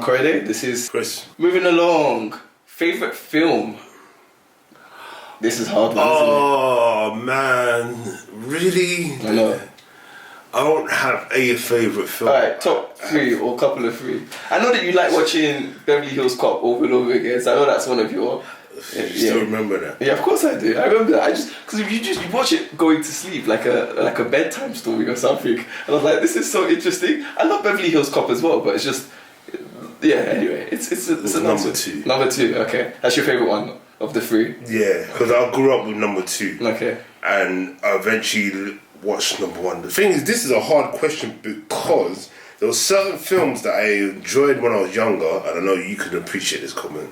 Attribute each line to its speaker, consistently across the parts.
Speaker 1: Korede. This is
Speaker 2: Chris.
Speaker 1: moving along. Favorite film. This is hard one,
Speaker 2: Oh man, really?
Speaker 1: isn't it? I know.
Speaker 2: I don't have a favourite film.
Speaker 1: Alright, top 3 or couple of 3. I know that you like watching Beverly Hills Cop over and over again, so I know that's one of your...
Speaker 2: You still remember that?
Speaker 1: Yeah, of course I do. I remember that. I just... Because you watch it going to sleep, like a bedtime story or something. And I was like, this is so interesting. I love Beverly Hills Cop as well, but it's just... Yeah, anyway. It's a
Speaker 2: number 2.
Speaker 1: Number 2, okay. That's your favourite one of the 3?
Speaker 2: Yeah, because I grew up with number 2.
Speaker 1: Okay.
Speaker 2: And I eventually watched number 1. The thing is, this is a hard question because there were certain films that I enjoyed when I was younger, and I know you can appreciate this comment.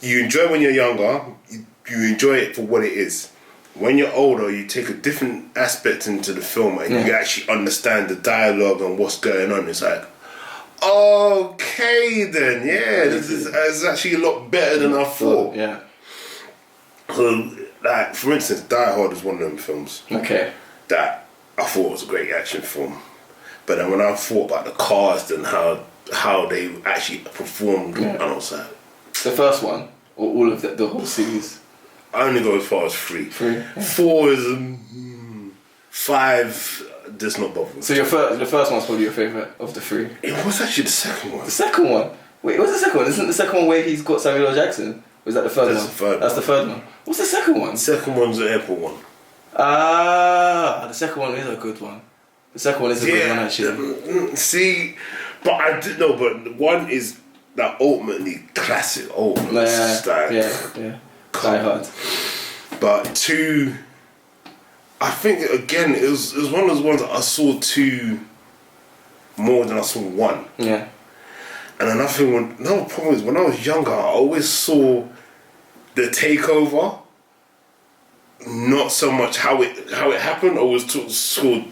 Speaker 2: You enjoy when you're younger, you enjoy it for what it is. When you're older, you take a different aspect into the film and you actually understand the dialogue and what's going on. It's like, okay then, yeah, this is actually a lot better than I thought.
Speaker 1: Yeah.
Speaker 2: So, like, for instance, Die Hard is one of them films.
Speaker 1: Okay.
Speaker 2: That I thought was a great action film. But then when I thought about the cast and how they actually performed, and I was like...
Speaker 1: The first one, or all of the whole series?
Speaker 2: I only go as far as 3.
Speaker 1: 3? Yeah.
Speaker 2: 4 is... 5 does not bother me.
Speaker 1: So the first one's probably your favourite of the 3?
Speaker 2: It was actually the second one.
Speaker 1: The second one? Wait, what's the second one? Isn't the second one where he's got Samuel L. Jackson? Or is that the third one?
Speaker 2: That's the third
Speaker 1: That's the third one. What's the second one?
Speaker 2: The second one's the airport one.
Speaker 1: Ah, the second one is a good one. The second one is a good one, actually.
Speaker 2: See, but I did know, but one is that ultimately classic.
Speaker 1: Yeah. Die Hard.
Speaker 2: But 2, I think again it was one of those ones that I saw 2 more than I saw 1.
Speaker 1: Yeah.
Speaker 2: And another problem is when I was younger, I always saw the takeover. Not so much how it happened, or was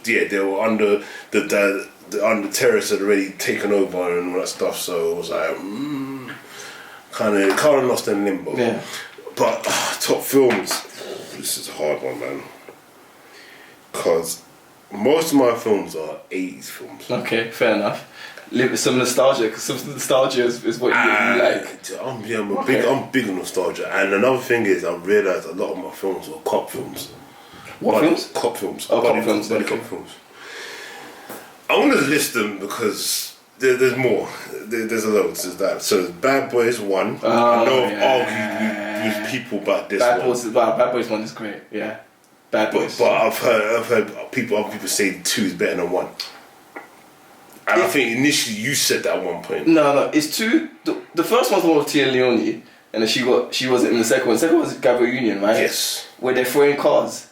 Speaker 2: they were under the terrorists had already taken over and all that stuff. So it was like kind of lost in limbo.
Speaker 1: Yeah.
Speaker 2: But top films, this is a hard one, man. Because most of my films are 80s films.
Speaker 1: Okay, fair enough. Live with some nostalgia, because some nostalgia is what you like.
Speaker 2: I'm big on nostalgia, and another thing is I realised a lot of my films were cop films.
Speaker 1: What films?
Speaker 2: Cop films.
Speaker 1: Oh, cop films.
Speaker 2: Cop films. I'm gonna list them because there's more. There's a lot. There's that. So Bad Boys 1. I know I've argued with people about this one.
Speaker 1: Bad Boys 1 is great. Yeah. Bad Boys.
Speaker 2: But I've heard other people say 2 is better than 1. And I think initially you said that at one point.
Speaker 1: No, it's 2. The first one's the one with Tia Leone, and then she wasn't in the second one. The second one was Gabrielle Union, right?
Speaker 2: Yes.
Speaker 1: Where they're throwing cars.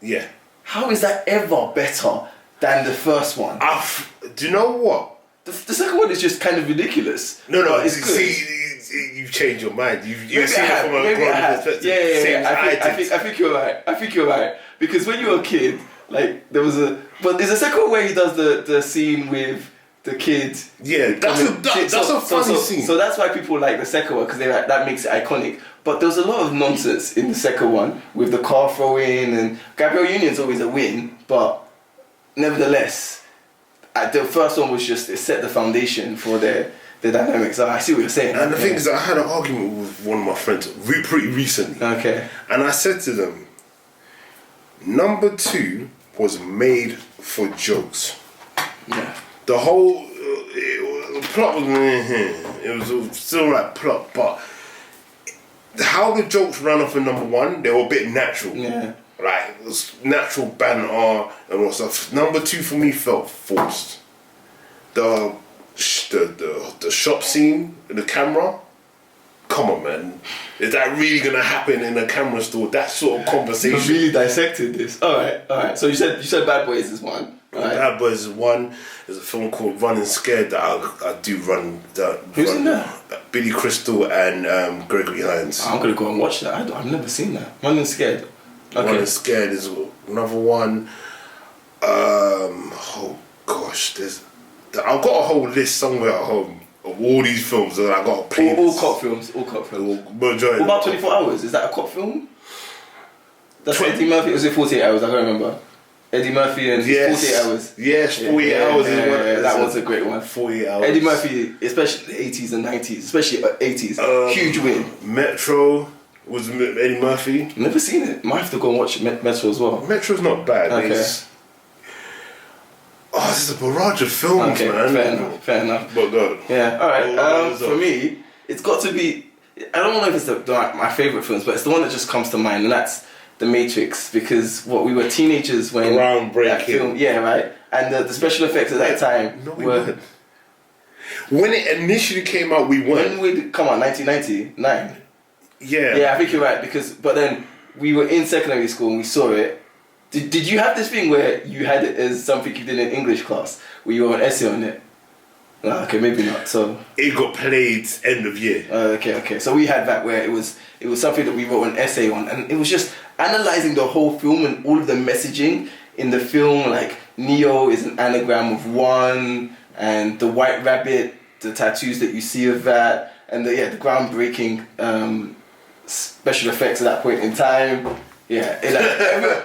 Speaker 2: Yeah.
Speaker 1: How is that ever better than the first one?
Speaker 2: Do you know what?
Speaker 1: The second one is just kind of ridiculous.
Speaker 2: No,
Speaker 1: it's good.
Speaker 2: See, you've changed your mind. You've seen
Speaker 1: it
Speaker 2: it from a grown perspective.
Speaker 1: Yeah. I think you're right. Because when you were a kid, like there's a second one where he does the scene with the kid.
Speaker 2: Yeah, that's a funny scene.
Speaker 1: So that's why people like the second one, because they like that makes it iconic. But there's a lot of nonsense in the second one with the car throwing, and Gabrielle Union's always a win, but nevertheless, the first one was just, it set the foundation for the dynamics. So I see what you're saying.
Speaker 2: And the thing is, I had an argument with one of my friends pretty recently.
Speaker 1: Okay.
Speaker 2: And I said to them, number 2 was made for jokes.
Speaker 1: Yeah.
Speaker 2: The whole plot was it was still like plot, but how the jokes ran off in number 1, they were a bit natural.
Speaker 1: Yeah.
Speaker 2: Like it was natural banter and all stuff. Number 2 for me felt forced. The shop scene, the camera. Come on, man. Is that really gonna happen in a camera store? That sort of conversation.
Speaker 1: You really dissected this. All right. So you said Bad Boys is 1. Right.
Speaker 2: Bad Boys is 1. There's a film called Running Scared that I do run.
Speaker 1: Who's in that?
Speaker 2: Billy Crystal and Gregory Hines.
Speaker 1: I'm gonna go and watch that. I've never seen that. Running Scared. Okay.
Speaker 2: Running Scared is another one. Oh gosh, I've got a whole list somewhere at home of all these films that I got to play.
Speaker 1: All cop films.
Speaker 2: Majority.
Speaker 1: What about 24 Hours? Is that a cop film? That's Eddie Murphy. Was it 48 Hours? I can't remember. Eddie Murphy and
Speaker 2: Yes.
Speaker 1: 48 Hours.
Speaker 2: Yes, 48 Hours is one.
Speaker 1: Yeah, that was a great one.
Speaker 2: 48 Hours.
Speaker 1: Eddie Murphy, especially the 80s and 90s, especially 80s, huge win.
Speaker 2: Metro was Eddie Murphy.
Speaker 1: Never seen it. Might have to go and watch Metro as well.
Speaker 2: Metro's not bad.
Speaker 1: Okay.
Speaker 2: There's a barrage of films,
Speaker 1: Okay,
Speaker 2: man.
Speaker 1: fair enough.
Speaker 2: But go.
Speaker 1: Yeah, alright.
Speaker 2: Well,
Speaker 1: For me, it's got to be. I don't know if it's my favourite films, but it's the one that just comes to mind, and that's The Matrix, because we were teenagers when
Speaker 2: Groundbreaking.
Speaker 1: that film, yeah, right, and the special effects at that time
Speaker 2: No, we
Speaker 1: were.
Speaker 2: weren't. When it initially came out, we weren't.
Speaker 1: When we come on, 1999.
Speaker 2: Yeah.
Speaker 1: Yeah, I think you're right, but then we were in secondary school and we saw it. Did you have this thing where you had it as something you did in English class, where you wrote an essay on it? No, okay, maybe not. So
Speaker 2: It got played end of year.
Speaker 1: okay. So we had that where it was something that we wrote an essay on, and it was just analyzing the whole film and all of the messaging in the film. Like Neo is an anagram of one, and the White Rabbit, the tattoos that you see of that, and the groundbreaking special effects at that point in time. Yeah,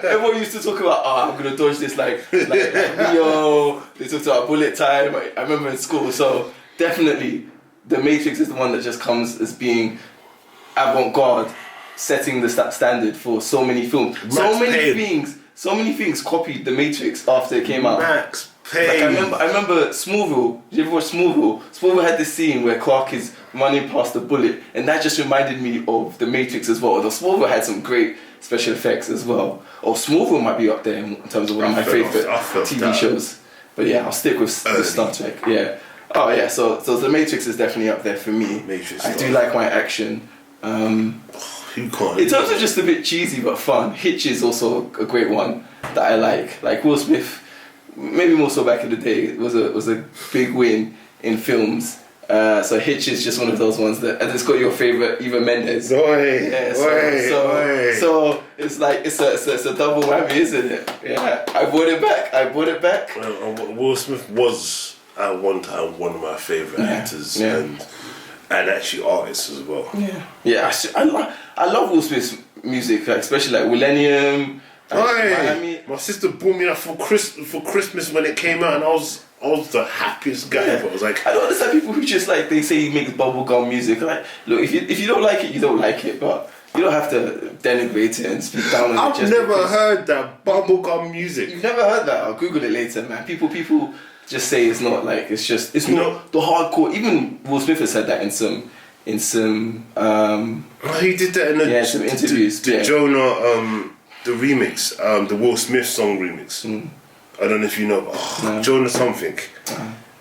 Speaker 1: everyone used to talk about, I'm gonna dodge this like Neo. They talked about bullet time. I remember in school. So definitely, The Matrix is the one that just comes as being avant-garde, setting the standard for so many films. So many things copied The Matrix after it came out.
Speaker 2: Max
Speaker 1: Like
Speaker 2: Payne.
Speaker 1: I remember Smallville. Did you ever watch Smallville? Smallville had this scene where Clark is running past the bullet, and that just reminded me of The Matrix as well. Although Smallville had some great special effects as well. Or Smallville might be up there in terms of one of my favourite TV shows. But yeah, I'll stick with Star Trek. Yeah. Oh yeah. So The Matrix is definitely up there for me.
Speaker 2: Matrix
Speaker 1: I do
Speaker 2: stuff.
Speaker 1: like my action.
Speaker 2: You can't.
Speaker 1: In terms of just a bit cheesy but fun, Hitch is also a great one that I like. Like Will Smith, maybe more so back in the day, was a big win in films. So Hitch is just one of those ones that, and it's got your favourite Eva Mendes. So it's like it's a double whammy, isn't it? Yeah, I brought it back.
Speaker 2: Will Smith was at one time one of my favourite actors and actually artists as well.
Speaker 1: Yeah. I love Will Smith's music, like, especially like Millennium. Miami.
Speaker 2: My sister bought me that for Christmas when it came out, and I was the happiest guy ever. I was like,
Speaker 1: I don't understand people who just like, they say he makes bubblegum music. Like, look, if you don't like it, you don't like it, but you don't have to denigrate it and speak down on it.
Speaker 2: I've never heard that bubblegum music.
Speaker 1: You've never heard that? I'll Google it later, man. People just say it's not like, it's not the hardcore. Even Will Smith has said that in some
Speaker 2: he did that in
Speaker 1: some interviews.
Speaker 2: The Jonah the remix, the Will Smith song remix. I don't know if you know, Jonah something.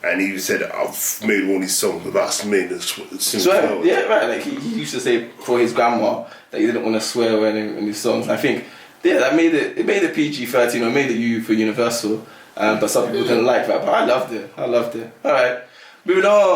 Speaker 2: And he said, I've made all these songs, but that's made the
Speaker 1: swear. Yeah, right. Like he used to say for his grandma that he didn't want to swear in his songs. And I think, that made it PG-13, or made it U for Universal. But some people didn't like that. But I loved it. All right, moving on.